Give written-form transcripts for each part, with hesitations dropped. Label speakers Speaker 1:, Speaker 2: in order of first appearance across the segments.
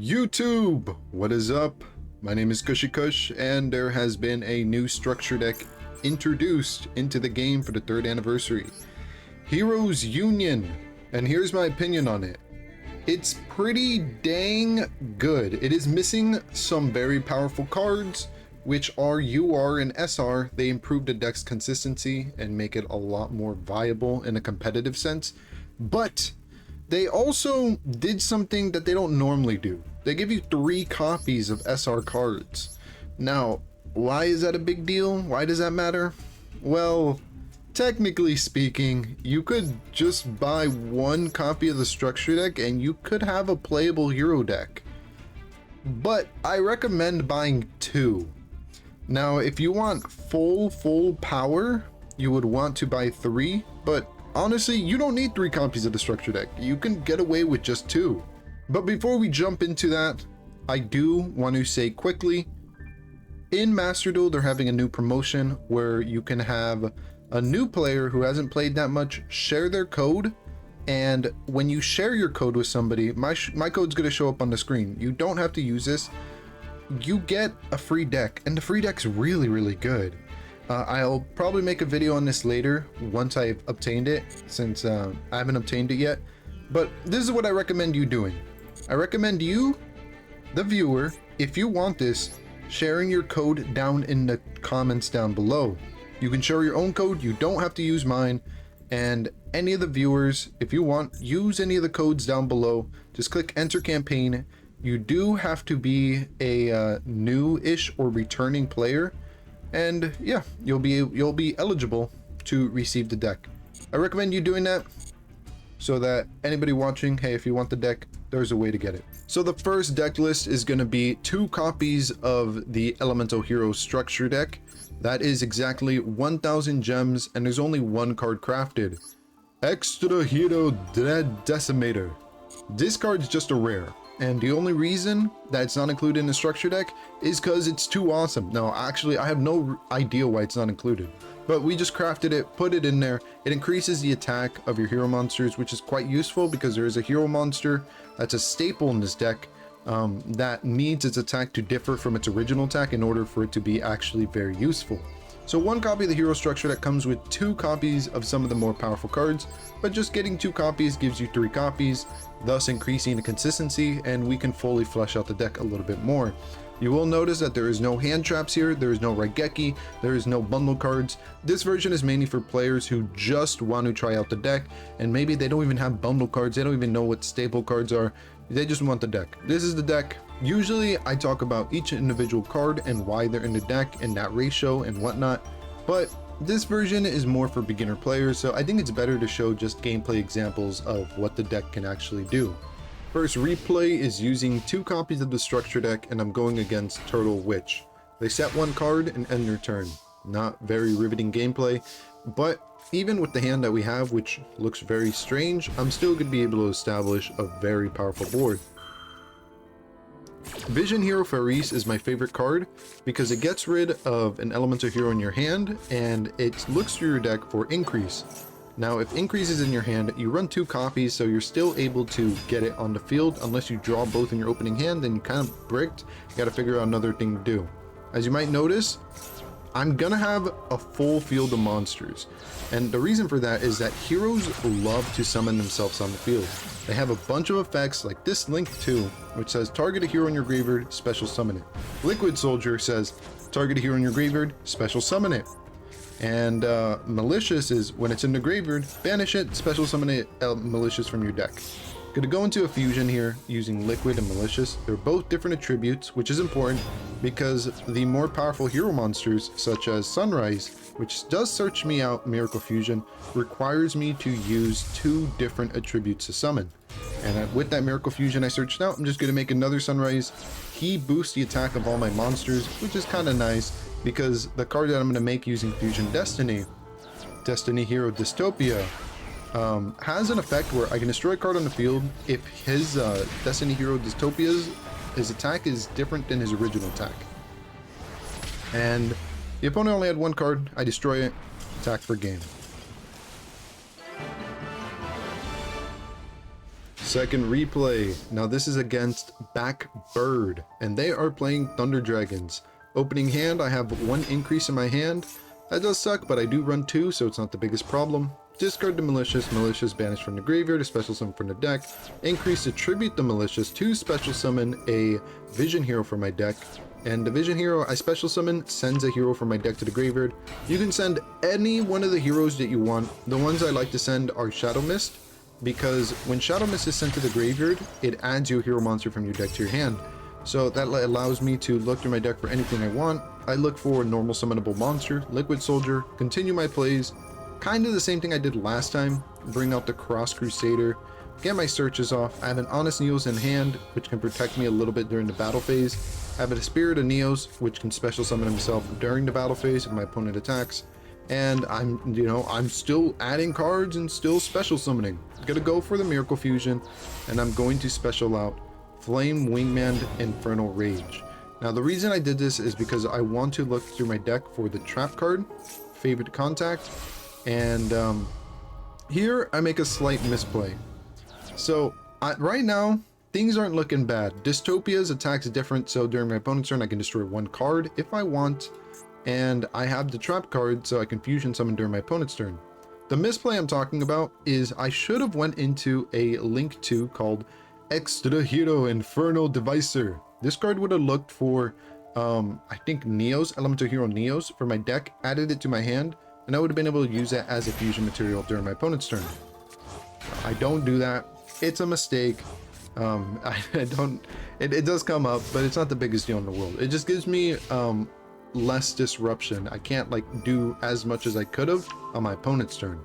Speaker 1: YouTube, what is up? My name is Cushy Kush, and there has been a new structure deck introduced into the game for the 3rd anniversary. Heroes Union, and here's my opinion on it. It's pretty dang good. It is missing some very powerful cards, which are UR and SR. They improve the deck's consistency and make it a lot more viable in a competitive sense, but they also did something that they don't normally do. They give you 3 copies of SR cards. Now, why is that a big deal? Why does that matter? Well, technically speaking, you could just buy 1 copy of the structure deck and you could have a playable hero deck. But I recommend buying 2. Now, if you want full power, you would want to buy 3, but honestly, you don't need 3 copies of the structure deck. You can get away with just 2. But before we jump into that, I do want to say quickly, in Master Duel, they're having a new promotion where you can have a new player who hasn't played that much share their code. And when you share your code with somebody, my code's going to show up on the screen. You don't have to use this. You get a free deck, and the free deck's really good. I'll probably make a video on this later once I've obtained it, since I haven't obtained it yet. But this is what I recommend you doing. I recommend you, the viewer, if you want this, sharing your code down in the comments down below. You can share your own code, you don't have to use mine, and any of the viewers, if you want, use any of the codes down below. Just click enter campaign. You do have to be a new-ish or returning player, and yeah, you'll be eligible to receive the deck. I recommend you doing that so that anybody watching, hey, if you want the deck, there's a way to get it. So the first deck list is going to be 2 copies of the Elemental Hero structure deck. That is exactly 1,000 gems, and there's only 1 card crafted. Extra Hero Dread Decimator. This card's just a rare, and the only reason that it's not included in the structure deck is because it's too awesome. No, actually, I have no idea why it's not included, but we just crafted it, put it in there. It increases the attack of your hero monsters, which is quite useful because there is a hero monster that's a staple in this deck that needs its attack to differ from its original attack in order for it to be actually very useful. So 1 copy of the hero structure that comes with 2 copies of some of the more powerful cards, but just getting 2 copies gives you 3 copies, thus increasing the consistency, and we can fully flesh out the deck a little bit more. You will notice that there is no hand traps here, there is no Raigeki, there is no bundle cards. This version is mainly for players who just want to try out the deck, and maybe they don't even have bundle cards, they don't even know what staple cards are, they just want the deck. This is the deck. Usually I talk about each individual card and why they're in the deck and that ratio and whatnot, but this version is more for beginner players, so I think it's better to show just gameplay examples of what the deck can actually do. First replay is using 2 copies of the structure deck, and I'm going against Turtle Witch. They set 1 card and end their turn. Not very riveting gameplay, but even with the hand that we have, which looks very strange, I'm still going to be able to establish a very powerful board. Vision Hero Horus is my favorite card because it gets rid of an elemental hero in your hand and it looks through your deck for increase. Now, if increase is in your hand, you run 2 copies, so you're still able to get it on the field unless you draw both in your opening hand, then you kind of bricked. You got to figure out another thing to do. As you might notice, I'm gonna have a full field of monsters, and the reason for that is that heroes love to summon themselves on the field. They have a bunch of effects like this Link 2, which says target a hero in your graveyard, special summon it. Liquid Soldier says target a hero in your graveyard, special summon it. And Malicious is when it's in the graveyard, banish it, special summon it, Malicious from your deck. Gonna go into a fusion here using Liquid and Malicious. They're both different attributes, which is important because the more powerful hero monsters, such as Sunrise, which does search me out Miracle Fusion, requires me to use 2 different attributes to summon. And with that Miracle Fusion I searched out, I'm just gonna make another Sunrise. He boosts the attack of all my monsters, which is kind of nice because the card that I'm gonna make using Fusion Destiny Hero Dystopia, has an effect where I can destroy a card on the field if his Destiny Hero Dystopia's his attack is different than his original attack. And the opponent only had 1 card, I destroy it, attack for game. Second replay. Now this is against Bird, and they are playing Thunder Dragons. Opening hand, I have 1 increase in my hand. That does suck, but I do run 2, so it's not the biggest problem. Discard the Malicious. Malicious banished from the graveyard, a special summon from the deck. Increase to tribute the Malicious to special summon a Vision Hero from my deck. And the Vision Hero I special summon sends a hero from my deck to the graveyard. You can send any one of the heroes that you want. The ones I like to send are Shadow Mist, because when Shadow Mist is sent to the graveyard, it adds your hero monster from your deck to your hand. So that allows me to look through my deck for anything I want. I look for normal summonable monster, Liquid Soldier, continue my plays, kind of the same thing I did last time, bring out the Cross Crusader, get my searches off. I have an Honest Neos in hand, which can protect me a little bit during the battle phase. I have a Spirit of Neos, which can special summon himself during the battle phase if my opponent attacks. And I'm still adding cards and still special summoning. I'm gonna go for the Miracle Fusion, and I'm going to special out Flame Wingman Infernal Rage. Now the reason I did this is because I want to look through my deck for the trap card, Favorite Contact, and here I make a slight misplay. So right now things aren't looking bad. Dystopia's attack's different, so during my opponent's turn I can destroy 1 card if I want, and I have the trap card so I can fusion summon during my opponent's turn. The misplay I'm talking about is I should have went into a Link 2 called Extra Hero Infernal Devicer. This card would have looked for I think Neos, Elemental Hero Neos for my deck, added it to my hand, and I would have been able to use that as a fusion material during my opponent's turn. I don't do that. It's a mistake. It does come up, but it's not the biggest deal in the world. It just gives me less disruption. I can't do as much as I could have on my opponent's turn.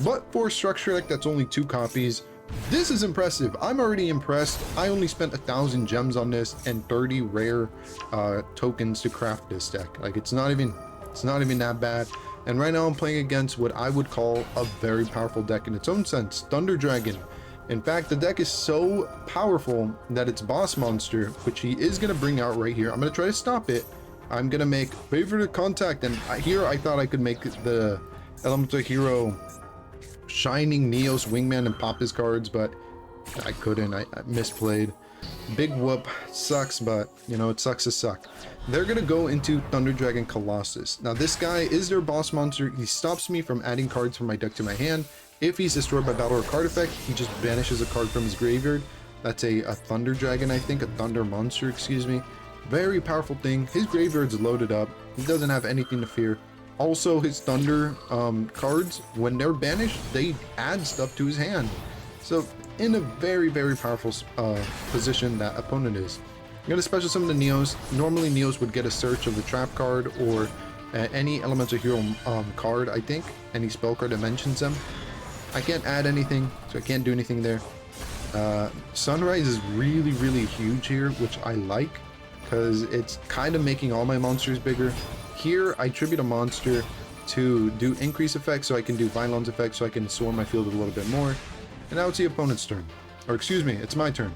Speaker 1: But for a structure deck that's only 2 copies, this is impressive. I'm already impressed. I only spent 1,000 gems on this and 30 rare tokens to craft this deck. It's not even that bad. And right now I'm playing against what I would call a very powerful deck in its own sense, Thunder Dragon. In fact, the deck is so powerful that its boss monster, which he is going to bring out right here, I'm going to try to stop it. I'm going to make Favorite Contact, and here I thought I could make the Elemental Hero Shining Neos Wingman and pop his cards, but I couldn't. I misplayed. Big whoop. Sucks, but it sucks to suck. They're gonna go into Thunder Dragon Colossus. Now this guy is their boss monster. He stops me from adding cards from my deck to my hand. If he's destroyed by battle or card effect, he just banishes a card from his graveyard. That's a Thunder Dragon, I think, a Thunder Monster, excuse me. Very powerful thing. His graveyard's loaded up. He doesn't have anything to fear. Also, his Thunder cards, when they're banished, they add stuff to his hand. So, in a very, very powerful position that opponent is. I'm going to special summon the Neos. Normally, Neos would get a search of the trap card or any Elemental Hero card, I think. Any spell card that mentions them. I can't add anything, so I can't do anything there. Sunrise is really, really huge here, which I like, because it's kind of making all my monsters bigger. Here, I tribute a monster to do increase effects, so I can do Violon's effect, so I can swarm my field a little bit more. And now it's the opponent's turn. Or excuse me, it's my turn.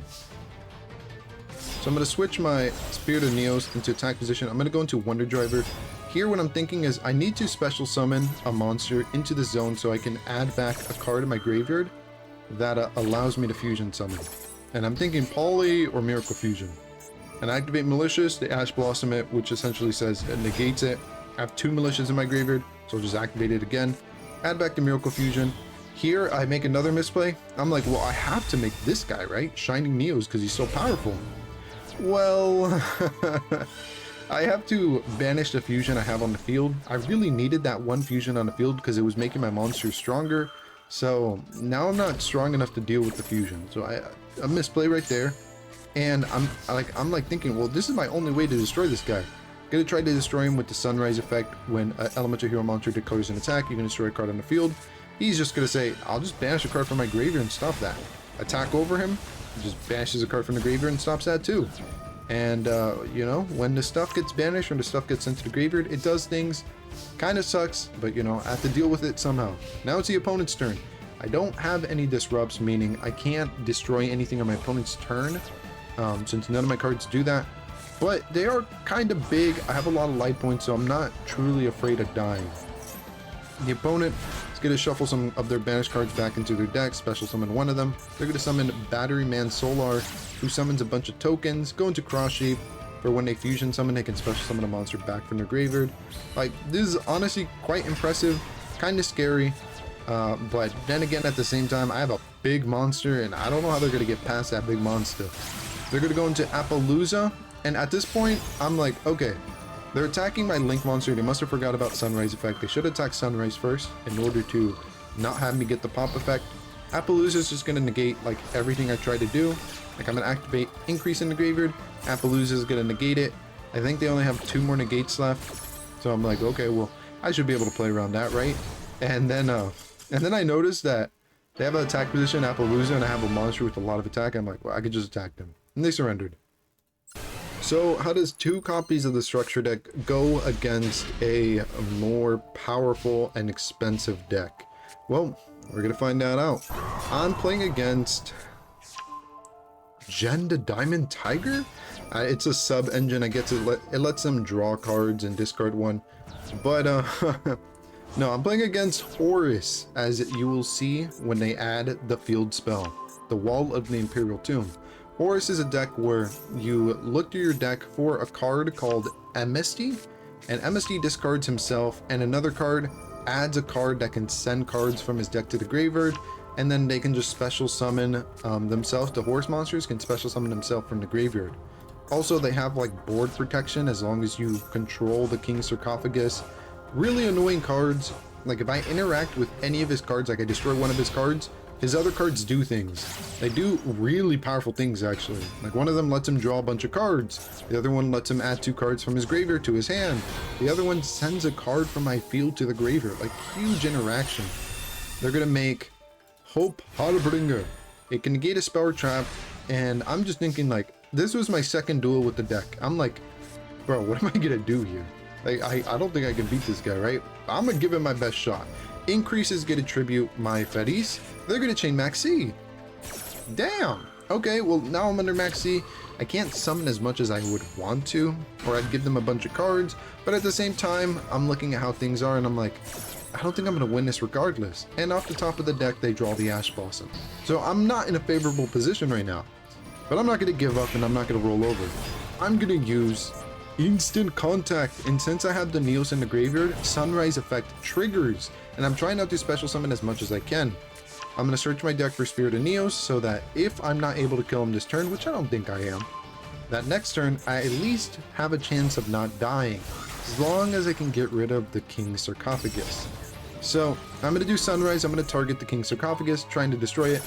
Speaker 1: So I'm going to switch my Spirit of Neos into attack position. I'm going to go into Wonder Driver. Here what I'm thinking is I need to special summon a monster into the zone so I can add back a card in my graveyard that allows me to fusion summon. And I'm thinking Poly or Miracle Fusion. And activate Malicious, the Ash Blossom it, which essentially says it negates it. I have 2 Malicious in my graveyard, so I'll just activate it again. Add back the Miracle Fusion. Here I make another misplay. I'm like, well, I have to make this guy, right? Shining Neos, because he's so powerful. Well, I have to banish the fusion I have on the field. I really needed that 1 fusion on the field because it was making my monsters stronger. So now I'm not strong enough to deal with the fusion. So I misplay right there. And I'm like thinking, well, this is my only way to destroy this guy. Gonna try to destroy him with the Sunrise effect. When an Elemental Hero monster declares an attack, you can destroy a card on the field. He's just gonna say, I'll just banish a card from my graveyard and stop that. Attack over him, he just banishes a card from the graveyard and stops that too. And when the stuff gets banished or the stuff gets sent to the graveyard, it does things. Kind of sucks, but I have to deal with it somehow. Now it's the opponent's turn. I don't have any disrupts, meaning I can't destroy anything on my opponent's turn, since none of my cards do that. But they are kind of big. I have a lot of life points, so I'm not truly afraid of dying. The opponent It's going to shuffle some of their banished cards back into their deck, special summon one of them. They're going to summon Battery Man Solar, who summons a bunch of tokens, go into Cross Shape. For when they fusion summon, they can special summon a monster back from their graveyard. Like, this is honestly quite impressive, kind of scary. But then again, at the same time, I have a big monster, and I don't know how they're going to get past that big monster. They're going to go into Appaloosa, and at this point, I'm like, okay, they're attacking my Link monster. They must have forgot about Sunrise effect. They should attack Sunrise first in order to not have me get the pop effect. Appaloosa is just going to negate like everything I tried to do. Like, I'm going to activate Increase in the graveyard. Appaloosa is going to negate it. I think they only have 2 more negates left. So I'm like, okay, well, I should be able to play around that, right? And then I noticed that they have an attack position, Appaloosa, and I have a monster with a lot of attack. I'm like, well, I could just attack them. And they surrendered. So how does 2 copies of the structure deck go against a more powerful and expensive deck? Well, we're going to find that out. I'm playing against Gen the Diamond Tiger? It's a sub engine. I guess it lets them draw cards and discard one. But no, I'm playing against Horus, as you will see when they add the field spell, the Wall of the Imperial Tomb. Horus is a deck where you look through your deck for a card called MSD, and MSD discards himself, and another card adds a card that can send cards from his deck to the graveyard, and then they can just special summon themselves. The Horus monsters can special summon themselves from the graveyard. Also, they have like board protection as long as you control the King's Sarcophagus. Really annoying cards. Like, if I interact with any of his cards, like I destroy one of his cards, his other cards do things. They do really powerful things, actually. Like, one of them lets him draw a bunch of cards. The other one lets him add 2 cards from his graveyard to his hand. The other one sends a card from my field to the graveyard. Like, huge interaction. They're gonna make Hope Harbinger. It can negate a spell or trap, and I'm just thinking, like, this was my second duel with the deck. I'm like, bro, what am I gonna do here? Like, I don't think I can beat this guy, right? I'm gonna give it my best shot. Increases get to tribute my Fetties. They're gonna chain Max C. Damn. Okay, well, now I'm under Max C. I can't summon as much as I would want to, or I'd give them a bunch of cards, but at the same time, I'm looking at how things are, and I'm like, I don't think I'm gonna win this regardless. And off the top of the deck, they draw the Ash Blossom. So I'm not in a favorable position right now, but I'm not gonna give up, and I'm not gonna roll over. I'm gonna use Instant Contact, and since I have the Neos in the graveyard, Sunrise effect triggers, and I'm trying not to special summon as much as I can. I'm going to search my deck for Spirit of Neos so that if I'm not able to kill him this turn, which I don't think I am, that next turn I at least have a chance of not dying, as long as I can get rid of the King's Sarcophagus. So I'm going to do Sunrise. I'm going to target the King's Sarcophagus, trying to destroy it.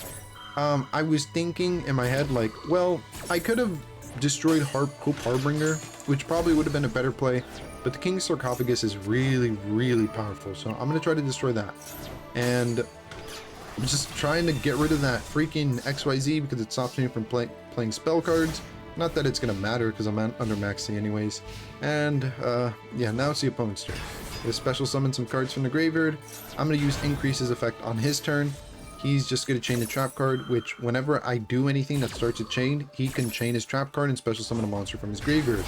Speaker 1: I was thinking in my head, like, well, I could have destroyed Hope Harbinger, which probably would have been a better play, but the King's Sarcophagus is really, really powerful, so I'm going to try to destroy that. And I'm just trying to get rid of that freaking XYZ because it stops me from playing spell cards. Not that it's going to matter because I'm under Max C anyways. And yeah, now it's the opponent's turn. They special summon some cards from the graveyard. I'm going to use Increase's effect on his turn. He's just going to chain a trap card, which whenever I do anything that starts a chain, he can chain his trap card and special summon a monster from his graveyard.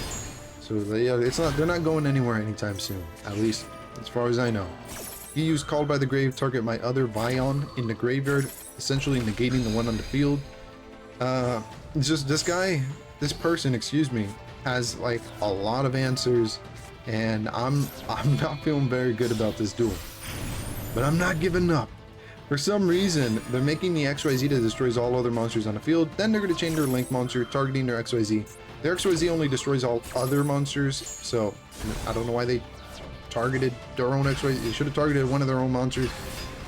Speaker 1: So they're not going anywhere anytime soon, at least as far as I know. You use Called by the Grave, target my other Vion in the graveyard, essentially negating the one on the field. It's just this person, excuse me, has like a lot of answers, and I'm not feeling very good about this duel. But I'm not giving up. For some reason, they're making the XYZ that destroys all other monsters on the field. Then they're going to chain their Link monster, targeting their XYZ. Their XYZ only destroys all other monsters, so I don't know why they targeted their own XYZ. They should have targeted one of their own monsters.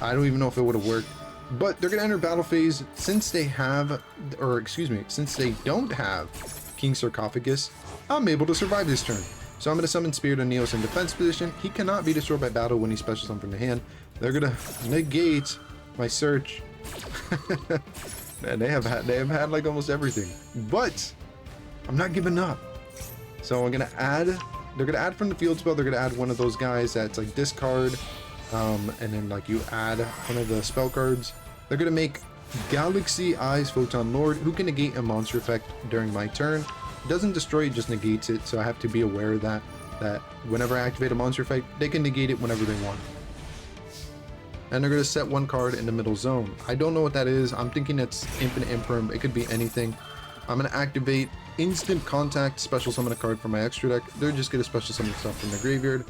Speaker 1: I don't even know if it would have worked. But they're going to enter battle phase. Since they have, or excuse me, since they don't have King's Sarcophagus, I'm able to survive this turn. So I'm going to summon Spirit of Neos in defense position. He cannot be destroyed by battle when he special summons from the hand. They're going to negate my search. Man, they have had like almost everything. But I'm not giving up. So I'm going to add, they're going to add from the field spell, they're going to add one of those guys that's like discard. And then like you add one of the spell cards. They're going to make Galaxy Eyes Photon Lord, who can negate a monster effect during my turn. It doesn't destroy it, just negates it. So I have to be aware of that whenever I activate a monster effect, they can negate it whenever they want. and they're going to set one card in the middle zone. I don't know what that is. I'm thinking it's infinite imperm. It could be anything. I'm going to activate instant contact, special summon a card from my extra deck. They're just going to special summon stuff from the graveyard.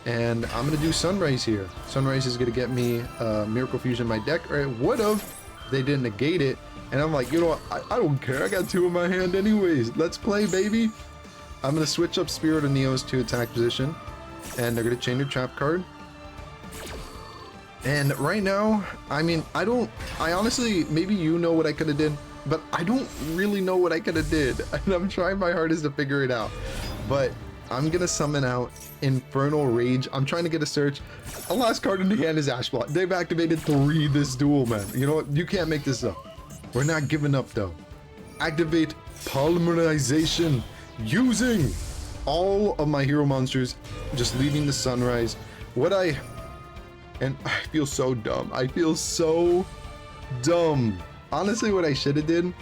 Speaker 1: And I'm going to do Sunrise here. Sunrise is going to get me Miracle Fusion in my deck, or it would have. They didn't negate it. And I'm like, you know what? I don't care. I got two in my hand anyways. Let's play, baby. I'm going to switch up Spirit of Neos to attack position. And they're going to chain their trap card. And right now, I mean, I honestly, maybe you know what I could have did, but I don't really know what I could have did. And I'm trying my hardest to figure it out. But I'm going to summon out Infernal Rage. I'm trying to get a search. A last card in the hand is Ash Blot. They've activated 3 this duel, man. You know what? You can't make this up. We're not giving up, though. Activate Polymerization using all of my hero monsters, just leaving the Sunrise. And I feel so dumb. I feel so dumb. Honestly, what I should have did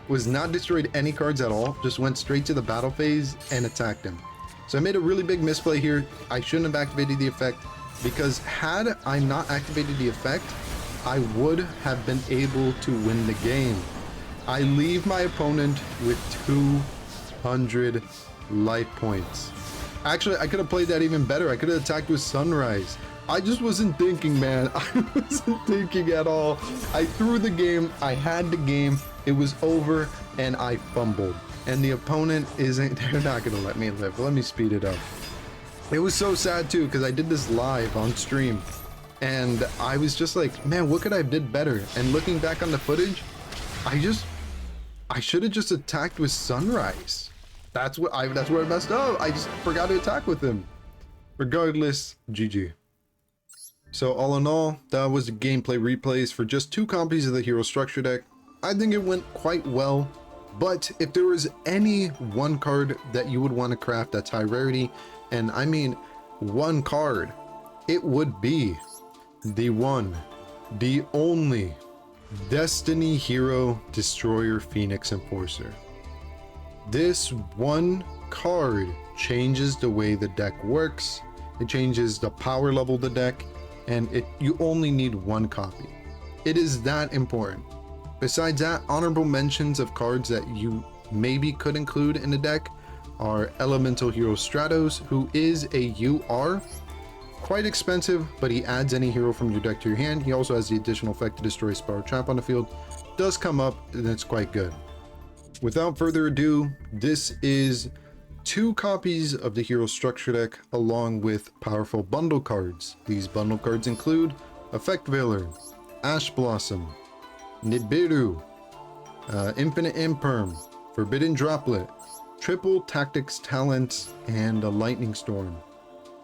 Speaker 1: was not destroyed any cards at all. Just went straight to the battle phase and attacked him. So I made a really big misplay here. I shouldn't have activated the effect, because had I not activated the effect, I would have been able to win the game. I leave my opponent with 200 life points. Actually, I could have played that even better. I could have attacked with Sunrise. I just wasn't thinking, man. I wasn't thinking at all. I threw the game. I had the game. It was over, and I fumbled. And the opponent isn't, they're not going to let me live. Let me speed it up. It was so sad, too, because I did this live on stream. And I was just like, man, what could I have did better? And looking back on the footage, I should have just attacked with Sunrise. That's where I messed up. I just forgot to attack with him. Regardless, GG. So all in all, that was the gameplay replays for just 2 copies of the hero structure deck. I think it went quite well, but if there was any one card that you would want to craft that's high rarity, and I mean one card, it would be the one, the only Destiny Hero Destroyer Phoenix Enforcer. This one card changes the way the deck works. It changes the power level of the deck, and you only need one copy. It is that important. Besides that, honorable mentions of cards that you maybe could include in the deck are Elemental Hero Stratos, who is a UR. Quite expensive, but he adds any hero from your deck to your hand. He also has the additional effect to destroy spell trap on the field. Does come up, and it's quite good. Without further ado, this is 2 copies of the hero structure deck along with powerful bundle cards. These bundle cards include Effect Veiler, Ash Blossom, Nibiru, Infinite Imperm, Forbidden Droplet, Triple Tactics Talents, and a Lightning Storm.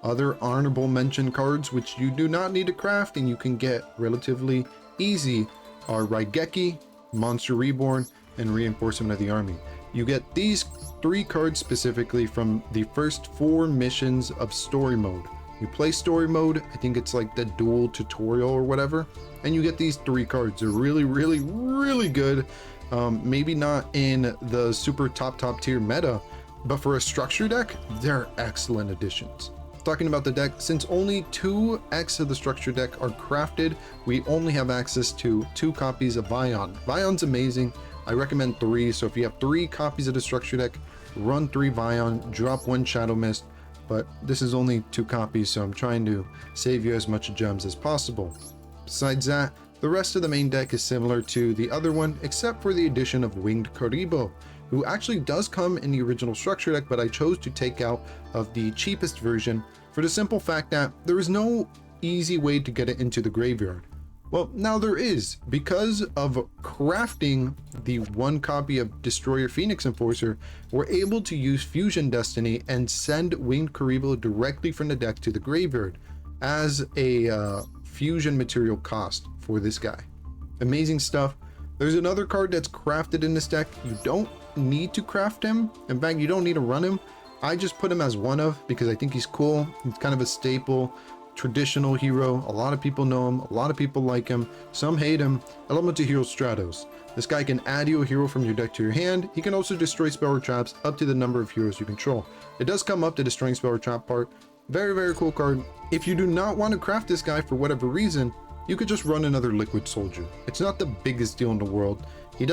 Speaker 1: Other honorable mention cards which you do not need to craft and you can get relatively easy are Raigeki, Monster Reborn, and Reinforcement of the Army. You get these 3 cards specifically from the first 4 missions of story mode. You play story mode, I think it's like the dual tutorial or whatever, and you get these 3 cards. They're really, really, really good. Maybe not in the super top tier meta, but for a structure deck, they're excellent additions. Talking about the deck, since only 2x of the structure deck are crafted, we only have access to 2 copies of Vion. Vion's amazing. I recommend 3, so if you have 3 copies of the structure deck, run 3 Vion, drop 1 Shadow Mist, but this is only 2 copies, so I'm trying to save you as much gems as possible. Besides that, the rest of the main deck is similar to the other one, except for the addition of Winged Karibo, who actually does come in the original structure deck, but I chose to take out of the cheapest version for the simple fact that there is no easy way to get it into the graveyard. Well, now there is. Because of crafting the 1 copy of Destroyer Phoenix Enforcer, we're able to use Fusion Destiny and send Winged Karibo directly from the deck to the graveyard as a fusion material cost for this guy. Amazing stuff. There's another card that's crafted in this deck. You don't need to craft him. In fact, you don't need to run him. I just put him as one of because I think he's cool. He's kind of a staple traditional hero. A lot of people know him, a lot of people like him, some hate him. Elemental Hero Stratos. This guy can add you a hero from your deck to your hand. He can also destroy spell or traps up to the number of heroes you control. It does come up to destroying spell or trap part. Very, very cool card. If you do not want to craft this guy for whatever reason, you could just run another liquid soldier. It's not the biggest deal in the world. He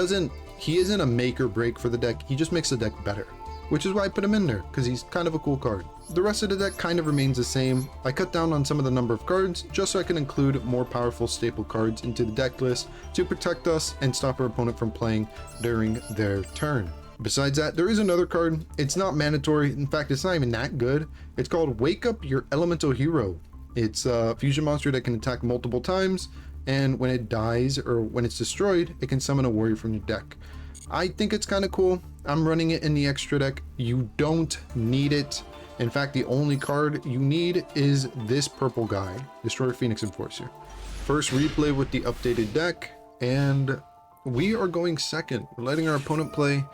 Speaker 1: isn't a make or break for the deck, he just makes the deck better. Which is why I put him in there, because he's kind of a cool card. The rest of the deck kind of remains the same. I cut down on some of the number of cards, just so I can include more powerful staple cards into the deck list to protect us and stop our opponent from playing during their turn. Besides that, there is another card. It's not mandatory. In fact, it's not even that good. It's called Wake Up Your Elemental Hero. It's a fusion monster that can attack multiple times, and when it dies or when it's destroyed, it can summon a warrior from your deck. I think it's kind of cool. I'm running it in the extra deck. You don't need it. In fact, the only card you need is this purple guy, Destroyer Phoenix Enforcer. First replay with the updated deck, and we are going second. We're letting our opponent play,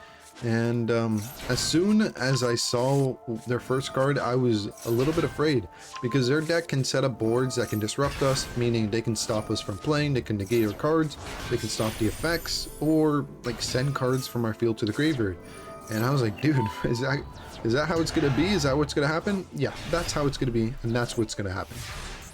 Speaker 1: and as soon as I saw their first card, I was a little bit afraid, because their deck can set up boards that can disrupt us, meaning they can stop us from playing, they can negate our cards, they can stop the effects, or like send cards from our field to the graveyard. And I was like, dude, is that how it's gonna be? Is that what's gonna happen? Yeah, that's how it's gonna be, and that's what's gonna happen.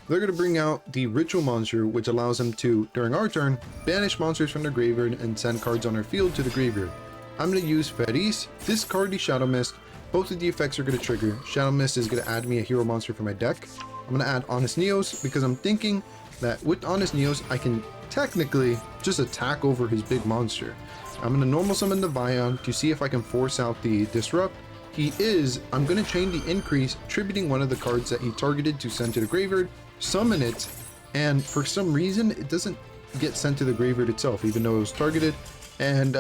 Speaker 1: They're gonna bring out the ritual monster, which allows them to, during our turn, banish monsters from their graveyard and send cards on our field to the graveyard. I'm going to use Feris, discard the Shadow Mist. Both of the effects are going to trigger. Shadow Mist is going to add me a hero monster for my deck. I'm going to add Honest Neos because I'm thinking that with Honest Neos, I can technically just attack over his big monster. I'm going to normal summon the Vion to see if I can force out the Disrupt. I'm going to chain the Increase, tributing one of the cards that he targeted to send to the graveyard, summon it, and for some reason, it doesn't get sent to the graveyard itself, even though it was targeted. And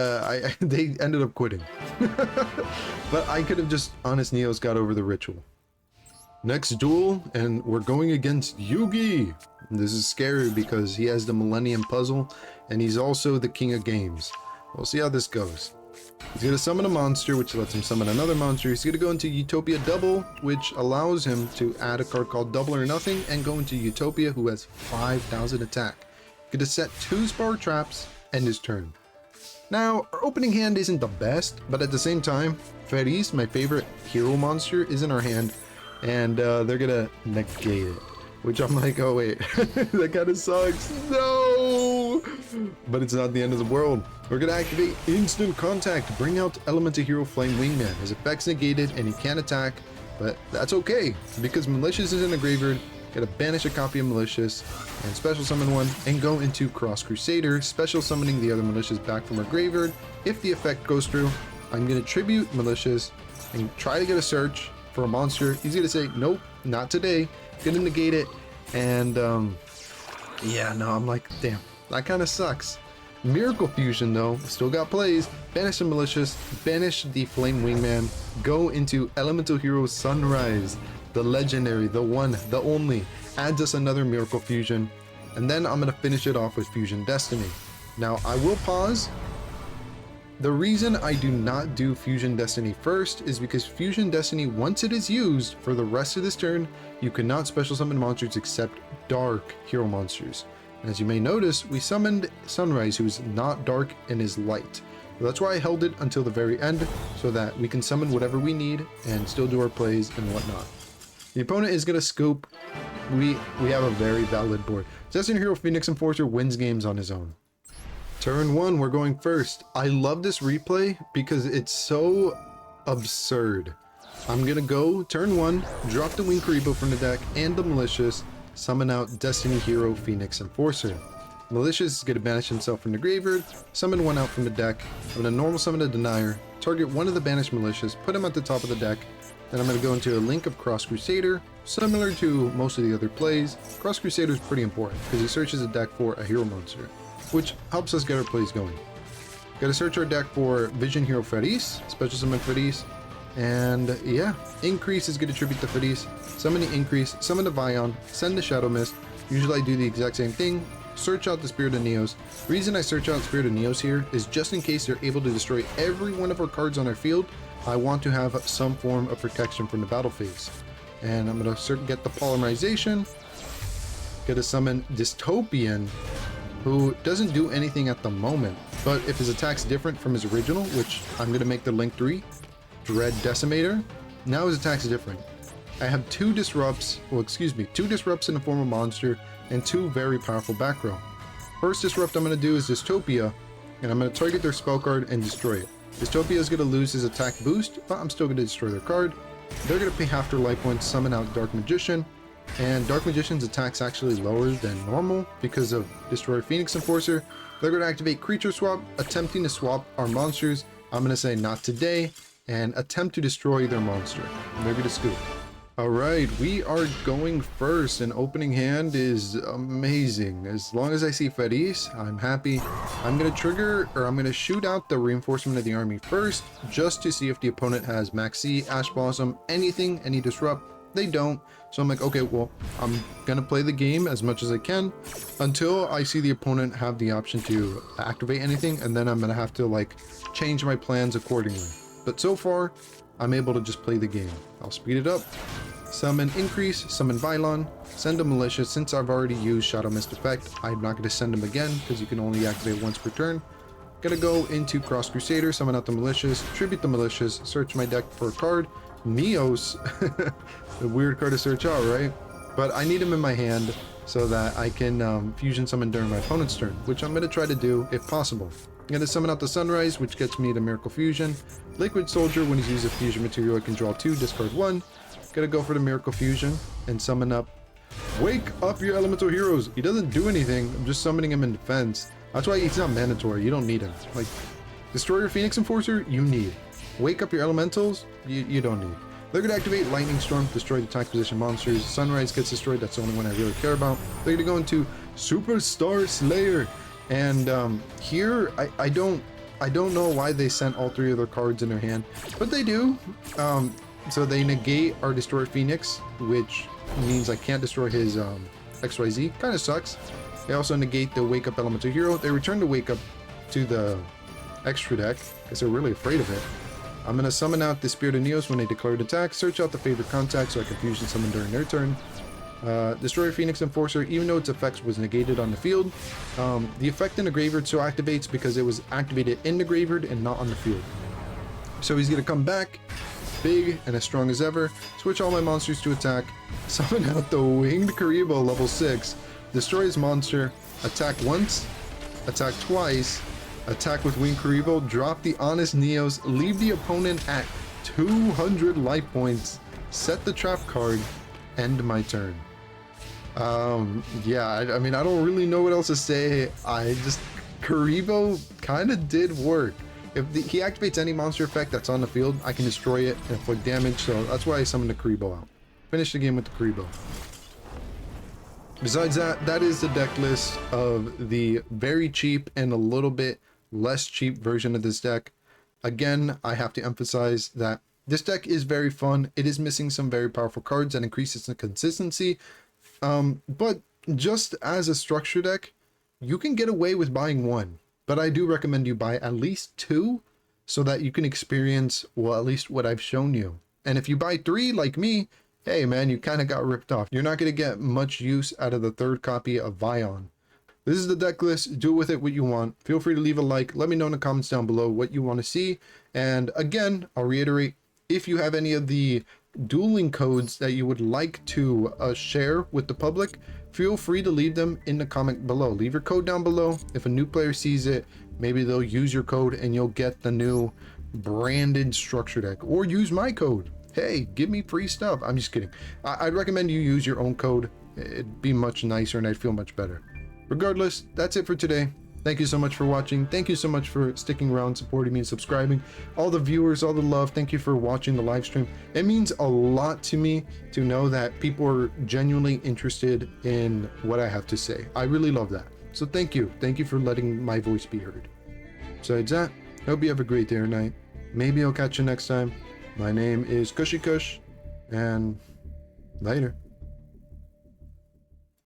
Speaker 1: they ended up quitting. But I could have just Honest Neos got over the ritual. Next duel, and we're going against Yugi. This is scary because he has the Millennium Puzzle, and he's also the King of Games. We'll see how this goes. He's going to summon a monster, which lets him summon another monster. He's going to go into Utopia Double, which allows him to add a card called Double or Nothing, and go into Utopia, who has 5,000 attack. Going to set 2 Spar Traps, end his turn. Now, our opening hand isn't the best, but at the same time, Feris, my favorite hero monster, is in our hand, and they're gonna negate it. Which I'm like, oh wait, that kind of sucks. No! But it's not the end of the world. We're gonna activate Instant Contact, bring out Elemental Hero Flame Wingman. His effect's negated, and he can't attack, but that's okay, because Malicious is in the graveyard. Gotta banish a copy of Malicious and special summon one and go into Cross Crusader, special summoning the other Malicious back from our graveyard. If the effect goes through, I'm gonna tribute Malicious and try to get a search for a monster. He's gonna say, nope, not today. Gonna negate it. And yeah, no, I'm like, damn, that kind of sucks. Miracle Fusion though, still got plays. Banish the Malicious, banish the Flame Wingman, go into Elemental Hero Sunrise. The legendary, the one, the only, adds us another Miracle Fusion, and then I'm going to finish it off with Fusion Destiny. Now, I will pause. The reason I do not do Fusion Destiny first is because Fusion Destiny, once it is used for the rest of this turn, you cannot special summon monsters except dark hero monsters. And as you may notice, we summoned Sunrise, who is not dark and is light. So that's why I held it until the very end, so that we can summon whatever we need and still do our plays and whatnot. The opponent is going to scope. We have a very valid board. Destined Hero Phoenix Enforcer wins games on his own. Turn 1, we're going first. I love this replay because it's so absurd. I'm going to go turn 1, drop the Wing Karibo from the deck and the Malicious, summon out Destiny Hero Phoenix Enforcer. Malicious is going to banish himself from the graveyard, summon one out from the deck. I'm going to normal summon a Denier, target one of the banished Malicious, put him at the top of the deck. Then I'm going to go into a Link of Cross Crusader. Similar to most of the other plays, Cross Crusader is pretty important because he searches the deck for a hero monster, which helps us get our plays going. Got to search our deck for Vision Hero Feris, special summon Feris, and yeah, Increase is going to tribute to Feris, summon the Increase, summon the Vion, send the Shadow Mist. Usually I do the exact same thing, search out the Spirit of Neos. The reason I search out Spirit of Neos here is just in case they're able to destroy every one of our cards on our field. I want to have some form of protection from the battle phase. And I'm going to get the Polymerization. Get to summon Dystopian, who doesn't do anything at the moment. But if his attack's different from his original, which I'm going to make the Link 3, Dread Decimator, now his attack's different. I have two disrupts in the form of monster and 2 very powerful back row. First disrupt I'm going to do is Utopia, and I'm going to target their spell card and destroy it. Utopia is going to lose his attack boost, but I'm still going to destroy their card. They're going to pay half their life points, summon out Dark Magician, and Dark Magician's attack's actually lower than normal because of Destroyer Phoenix Enforcer. They're going to activate Creature Swap, attempting to swap our monsters. I'm going to say not today, and attempt to destroy their monster. They're going to scoop. Alright, we are going first, and opening hand is amazing. As long as I see Feliz, I'm happy. I'm going to trigger, or I'm going to shoot out the reinforcement of the army first, just to see if the opponent has Maxi, Ash Blossom, anything, any disrupt. They don't, so I'm like, okay, well, I'm going to play the game as much as I can until I see the opponent have the option to activate anything, and then I'm going to have to, like, change my plans accordingly. But so far, I'm able to just play the game. I'll speed it up. Summon Increase, summon Vylon, send a Militia. Since I've already used Shadow Mist Effect, I'm not going to send him again because you can only activate once per turn. Gonna go into Cross Crusader, summon out the Militias, tribute the Militias, search my deck for a card. Neos, a weird card to search out, right? But I need him in my hand so that I can fusion summon during my opponent's turn, which I'm going to try to do if possible. I'm going to summon out the Sunrise, which gets me the Miracle Fusion. Liquid Soldier, when he's used a fusion material, I can draw 2, discard 1. Gonna go for the Miracle Fusion and summon up. Wake up your elemental heroes. He doesn't do anything. I'm just summoning him in defense. That's why he's not mandatory. You don't need him. Like, Destroyer Phoenix Enforcer, you need. Wake up your elementals, you don't need. They're going to activate Lightning Storm, destroy the attack position monsters. Sunrise gets destroyed, that's the only one I really care about. They're going to go into Superstar Slayer. And here, I don't know why they sent all 3 of their cards in their hand, but they do. So they negate our Destroyer Phoenix, which means I can't destroy his XYZ. Kind of sucks. They also negate the Wake Up Elemental Hero. They return the Wake Up to the extra deck because they're really afraid of it. I'm going to summon out the Spirit of Neos when they declare an attack, search out the favorite contact so I can fusion summon during their turn. Destroyer Phoenix Enforcer, even though its effects was negated on the field, the effect in the graveyard still activates because it was activated in the graveyard and not on the field. So he's going to come back, big and as strong as ever, switch all my monsters to attack, summon out the Winged Karibo level 6, destroy his monster, attack once, attack twice, attack with Winged Karibo, drop the Honest Neos, leave the opponent at 200 life points, set the trap card, end my turn. Yeah, I mean, I don't really know what else to say. Karibo kind of did work. If he activates any monster effect that's on the field, I can destroy it and inflict damage, so that's why I summoned the Karibo out. Finish the game with the Karibo. Besides that, that is the deck list of the very cheap and a little bit less cheap version of this deck. Again, I have to emphasize that this deck is very fun. It is missing some very powerful cards that increases the consistency. But just as a structure deck, you can get away with buying 1. But I do recommend you buy at least 2 so that you can experience, well, at least what I've shown you. And if you buy 3 like me, hey man, you kind of got ripped off. You're not going to get much use out of the 3rd copy of Vion. This is the deck list. Do with it what you want. Feel free to leave a like. Let me know in the comments down below what you want to see. And again, I'll reiterate, if you have any of the dueling codes that you would like to share with the public, feel free to leave them in the comment below. Leave your code down below. If a new player sees it, maybe they'll use your code and you'll get the new branded structure deck. Or use my code. Hey, give me free stuff. I'm just kidding. I'd recommend you use your own code. It'd be much nicer and I'd feel much better. Regardless, that's it for today. Thank you so much for watching. Thank you so much for sticking around, supporting me, and subscribing. All the viewers, all the love, thank you for watching the live stream. It means a lot to me to know that people are genuinely interested in what I have to say. I really love that. So thank you. Thank you for letting my voice be heard. Besides that, hope you have a great day or night. Maybe I'll catch you next time. My name is Cushy Cush, and later.